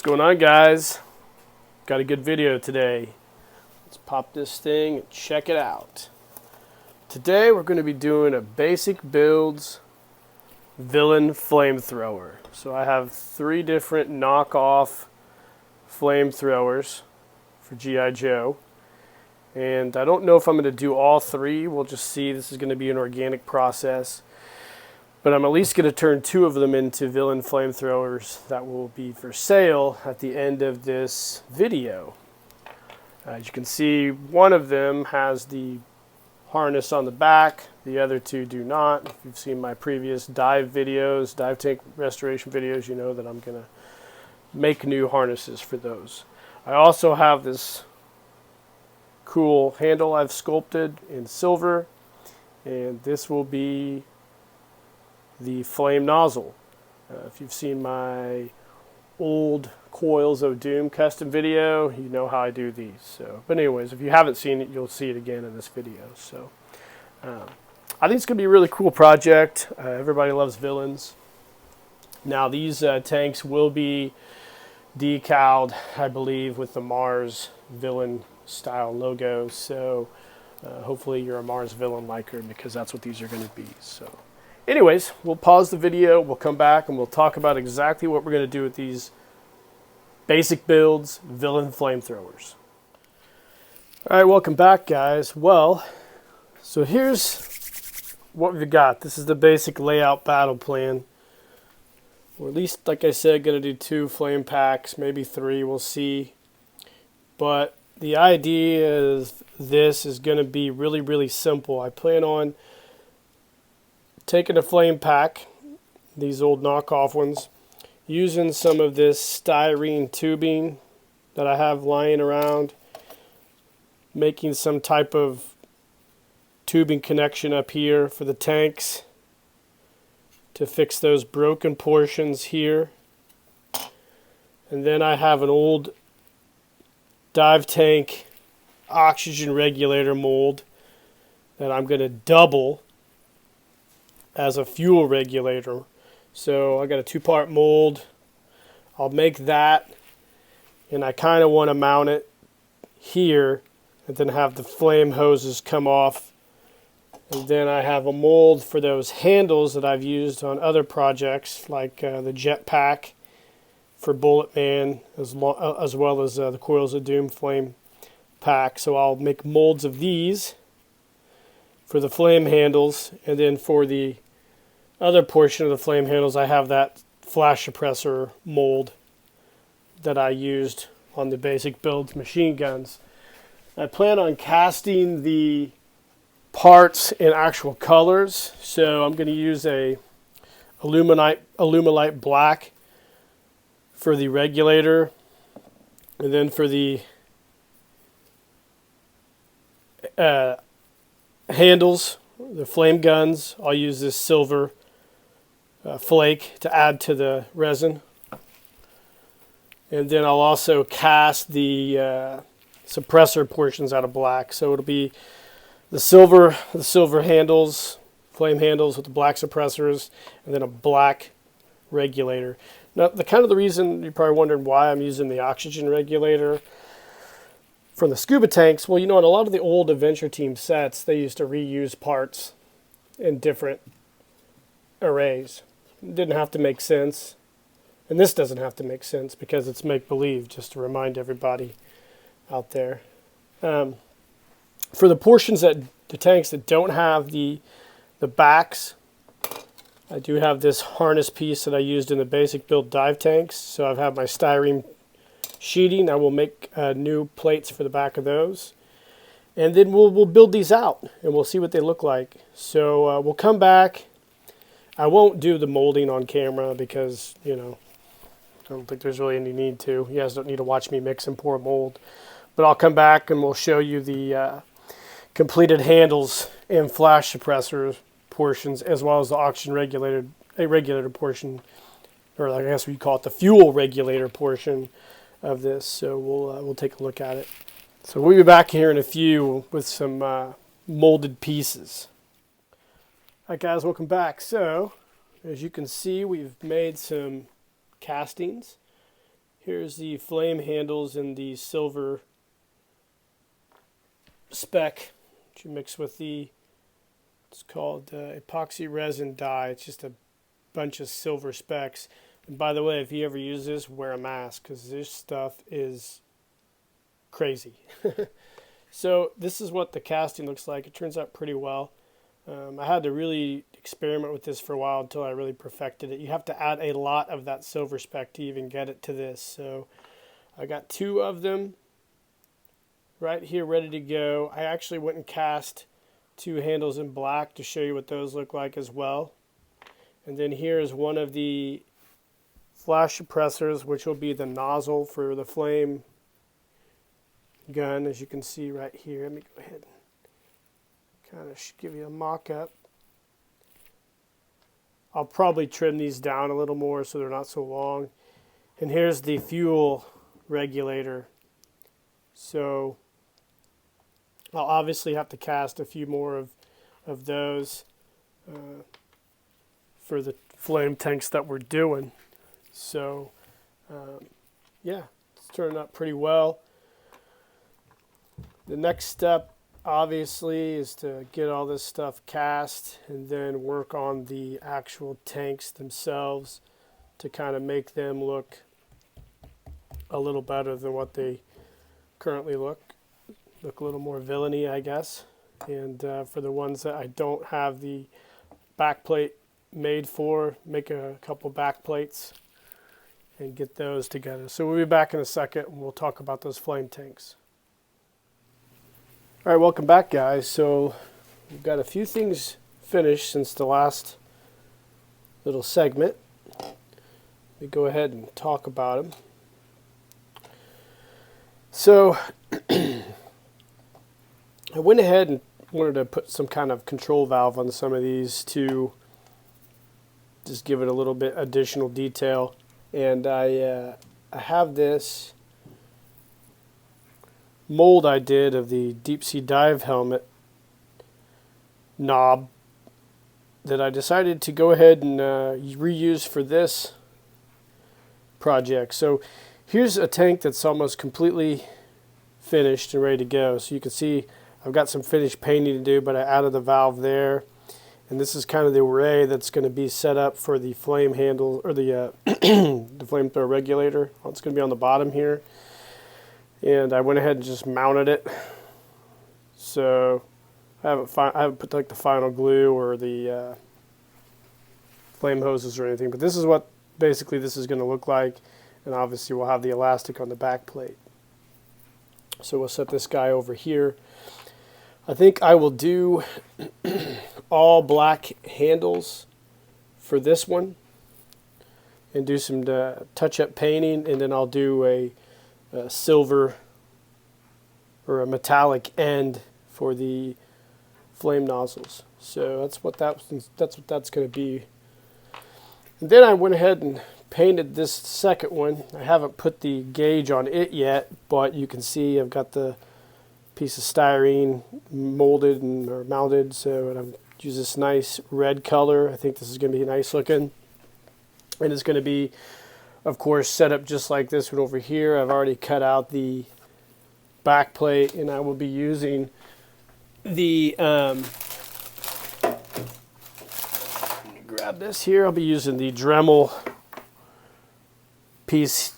going on, guys? Got a good video today. Let's pop this thing and check it out. Today we're going to be doing a basic builds villain flamethrower. So I have 3 different knockoff flamethrowers for G.I. Joe. And I don't know if I'm going to do all 3. We'll just see. This is going to be an organic process. But I'm at least going to turn 2 of them into villain flamethrowers that will be for sale at the end of this video. As you can see, one of them has the harness on the back. The other 2 do not. If you've seen my previous dive videos, dive tank restoration videos, you know that I'm going to make new harnesses for those. I also have this cool handle I've sculpted in silver, and this will be the flame nozzle. If you've seen my old Coils of Doom custom video, you know how I do these. But anyways, if you haven't seen it, you'll see it again in this video. So I think it's going to be a really cool project. Everybody loves villains. Now these tanks will be decaled, I believe, with the Mars villain style logo. So hopefully you're a Mars villain liker, because that's what these are going to be. So anyways, we'll pause the video, we'll come back, and we'll talk about exactly what we're going to do with these basic builds villain flamethrowers. Alright, welcome back, guys. Well, so here's what we've got. This is the basic layout battle plan. Or at least, like I said, going to do 2 flame packs, maybe 3, we'll see. But the idea is this is going to be really, really simple. I plan on taking a flame pack, these old knockoff ones, using some of this styrene tubing that I have lying around, making some type of tubing connection up here for the tanks to fix those broken portions here. And then I have an old dive tank oxygen regulator mold that I'm going to double as a fuel regulator. So I got a 2-part mold. I'll make that, and I kind of want to mount it here and then have the flame hoses come off. And then I have a mold for those handles that I've used on other projects, like the jetpack for Bullet Man, as well as the Coils of Doom flame pack. So I'll make molds of these for the flame handles, and then for the other portion of the flame handles, I have that flash suppressor mold that I used on the basic builds machine guns. I plan on casting the parts in actual colors, so I'm going to use a Illuminite black for the regulator, and then for the handles, the flame guns, I'll use this silver flake to add to the resin. And then I'll also cast the suppressor portions out of black. So it'll be the silver handles, flame handles with the black suppressors, and then a black regulator. Now, the reason you're probably wondering why I'm using the oxygen regulator from the scuba tanks. Well, you know, in a lot of the old Adventure Team sets, they used to reuse parts in different arrays. It didn't have to make sense. And this doesn't have to make sense because it's make-believe, just to remind everybody out there. For the portions that the tanks that don't have the backs, I do have this harness piece that I used in the basic build dive tanks. So I've had my styrene sheeting. I will make new plates for the back of those. And then we'll build these out, and we'll see what they look like. So we'll come back. I won't do the molding on camera because, you know, I don't think there's really any need to. You guys don't need to watch me mix and pour mold. But I'll come back and we'll show you the completed handles and flash suppressor portions, as well as the oxygen regulator portion, or I guess we call it the fuel regulator portion of this. So we'll take a look at it. So we'll be back here in a few with some molded pieces. Alright guys, welcome back. So, as you can see, we've made some castings Here's the flame handles in the silver spec, which you mix with the, it's called epoxy resin dye. It's just a bunch of silver specks. And by the way, if you ever use this, wear a mask, because this stuff is crazy. So this is what the casting looks like. It turns out pretty well. I had to really experiment with this for a while until I really perfected it. You have to add a lot of that silver spec to even get it to this. So I got 2 of them right here ready to go. I actually went and cast 2 handles in black to show you what those look like as well. And then here is one of the flash suppressors, which will be the nozzle for the flame gun, as you can see right here. Let me go ahead and kind of give you a mock-up. I'll probably trim these down a little more so they're not so long. And here's the fuel regulator. So I'll obviously have to cast a few more of those for the flame tanks that we're doing. So yeah, it's turning out pretty well. The next step obviously is to get all this stuff cast and then work on the actual tanks themselves to kind of make them look a little better than what they currently look a little more villainy, I guess. And for the ones that I don't have the backplate made for, make a couple backplates and get those together. So we'll be back in a second and we'll talk about those flame tanks. All right, welcome back, guys. So we've got a few things finished since the last little segment. Let me go ahead and talk about them. So I went ahead and wanted to put some kind of control valve on some of these to just give it a little bit additional detail. And I have this mold I did of the deep sea dive helmet knob that I decided to go ahead and reuse for this project. So here's a tank that's almost completely finished and ready to go. So you can see I've got some finished painting to do, but I added the valve there. And this is kind of the array that's going to be set up for the flame handle, or the the flamethrower regulator. It's going to be on the bottom here. And I went ahead and just mounted it. So I haven't put like the final glue or the flame hoses or anything. But this is what basically this is going to look like. And obviously we'll have the elastic on the back plate. So we'll set this guy over here. I think I will do all black handles for this one and do some touch-up painting, and then I'll do a silver or a metallic end for the flame nozzles. So that's what that's going to be. And then I went ahead and painted this second one. I haven't put the gauge on it yet, but you can see I've got the piece of styrene molded or mounted. So I've used this nice red color. I think this is going to be nice looking, and it's going to be, of course, set up just like this one over here. I've already cut out the back plate, and I will be using the let me grab this here. I'll be using the Dremel piece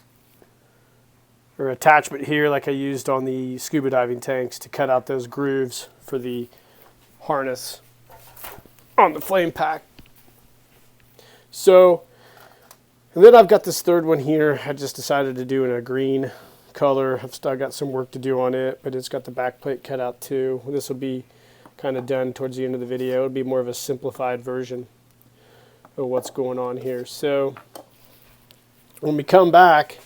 or attachment here like I used on the scuba diving tanks to cut out those grooves for the harness on the flame pack. So, and then I've got this third one here. I just decided to do in a green color. I've still got some work to do on it, but it's got the back plate cut out too. This will be kind of done towards the end of the video. It'll be more of a simplified version of what's going on here. So when we come back,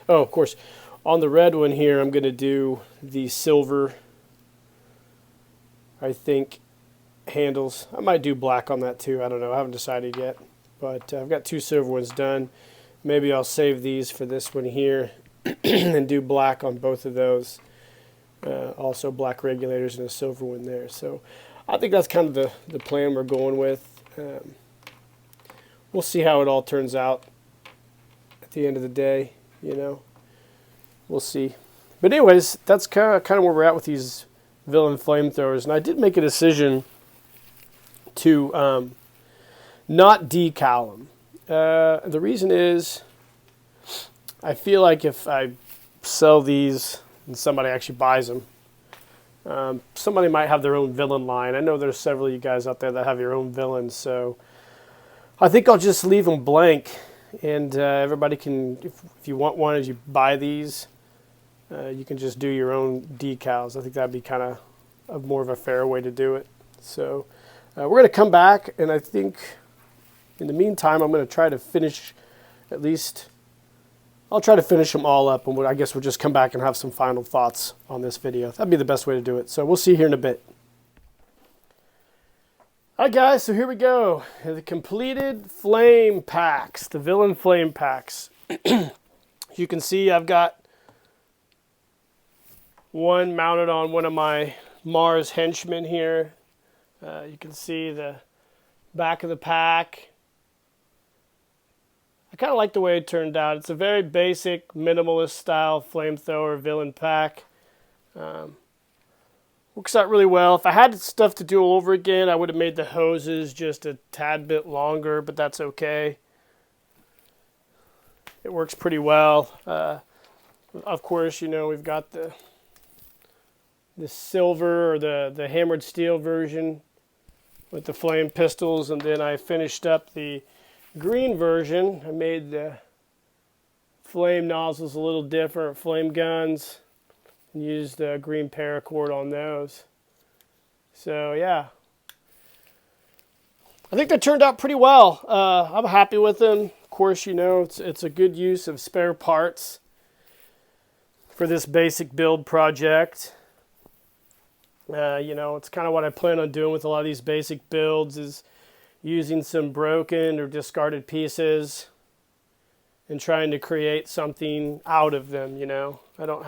oh, of course, on the red one here, I'm going to do the silver, I think, handles. I might do black on that too. I don't know. I haven't decided yet. But I've got 2 silver ones done. Maybe I'll save these for this one here and do black on both of those. Also black regulators and a silver one there. So I think that's kind of the plan we're going with. We'll see how it all turns out at the end of the day. you know. We'll see. But anyways, that's kind of where we're at with these villain flamethrowers. And I did make a decision to not decal them. The reason is I feel like if I sell these and somebody actually buys them, somebody might have their own villain line. I know there's several of you guys out there that have your own villains, so I think I'll just leave them blank, and everybody can, if you want one, as you buy these, you can just do your own decals. I think that'd be kind of more of a fair way to do it. So we're going to come back, and I think in the meantime, I'm going to try to finish at least. I'll try to finish them all up, and I guess we'll just come back and have some final thoughts on this video. That'd be the best way to do it. So we'll see you here in a bit. All right, guys, so here we go. The completed flame packs, the villain flame packs. You can see I've got one mounted on one of my Mars henchmen here. You can see the back of the pack. I kind of like the way it turned out. It's a very basic, minimalist style flamethrower villain pack. Works out really well. If I had stuff to do all over again, I would have made the hoses just a tad bit longer, but that's okay. It works pretty well. Of course, you know, we've got the silver or the hammered steel version with the flame pistols, and then I finished up the green version. I made the flame nozzles a little different, flame guns, and used green paracord on those. So yeah, I think that turned out pretty well. I'm happy with them. Of course, you know, it's a good use of spare parts for this basic build project. You know, it's kind of what I plan on doing with a lot of these basic builds, is using some broken or discarded pieces and trying to create something out of them, you know. I don't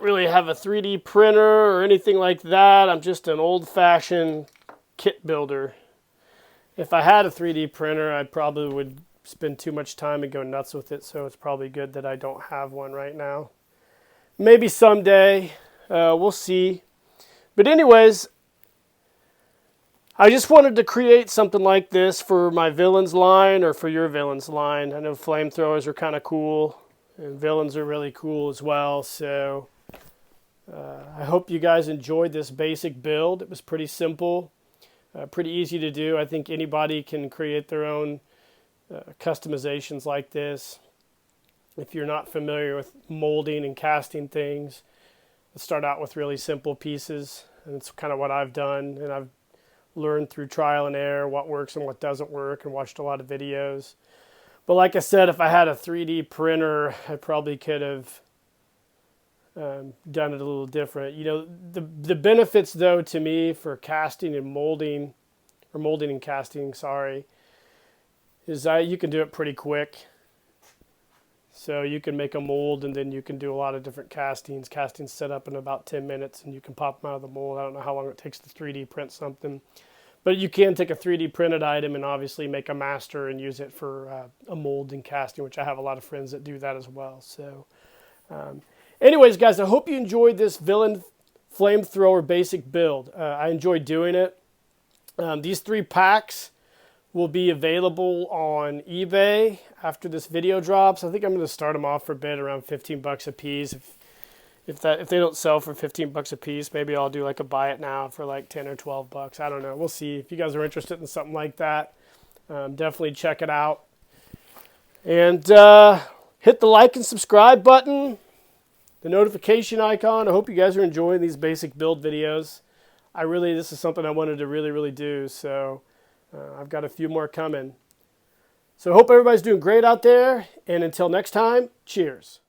really have a 3D printer or anything like that. I'm just an old-fashioned kit builder. If I had a 3D printer, I probably would spend too much time and go nuts with it, so it's probably good that I don't have one right now. Maybe someday. We'll see. But anyways, I just wanted to create something like this for my villains line or for your villains line. I know flamethrowers are kind of cool, and villains are really cool as well. So I hope you guys enjoyed this basic build. It was pretty simple, pretty easy to do. I think anybody can create their own customizations like this. If you're not familiar with molding and casting things, let's start out with really simple pieces. And it's kind of what I've done, and I've learned through trial and error what works and what doesn't work, and watched a lot of videos. But like I said, if I had a 3D printer, I probably could have done it a little different. You know, the benefits though to me for casting and molding, or molding and casting, sorry, is you can do it pretty quick. So you can make a mold, and then you can do a lot of different castings. Castings set up in about 10 minutes, and you can pop them out of the mold. I don't know how long it takes to 3D print something. But you can take a 3D printed item and obviously make a master and use it for a mold and casting, which I have a lot of friends that do that as well. So anyways, guys, I hope you enjoyed this villain flamethrower basic build. I enjoyed doing it. These 3 packs will be available on eBay after this video drops. I think I'm going to start them off for a bit around $15 a piece. If they don't sell for $15 a piece, maybe I'll do like a buy it now for like 10 or 12 bucks. I don't know. We'll see. If you guys are interested in something like that, definitely check it out. And hit the like and subscribe button, the notification icon. I hope you guys are enjoying these basic build videos. This is something I wanted to really do. So I've got a few more coming. So I hope everybody's doing great out there. And until next time, cheers.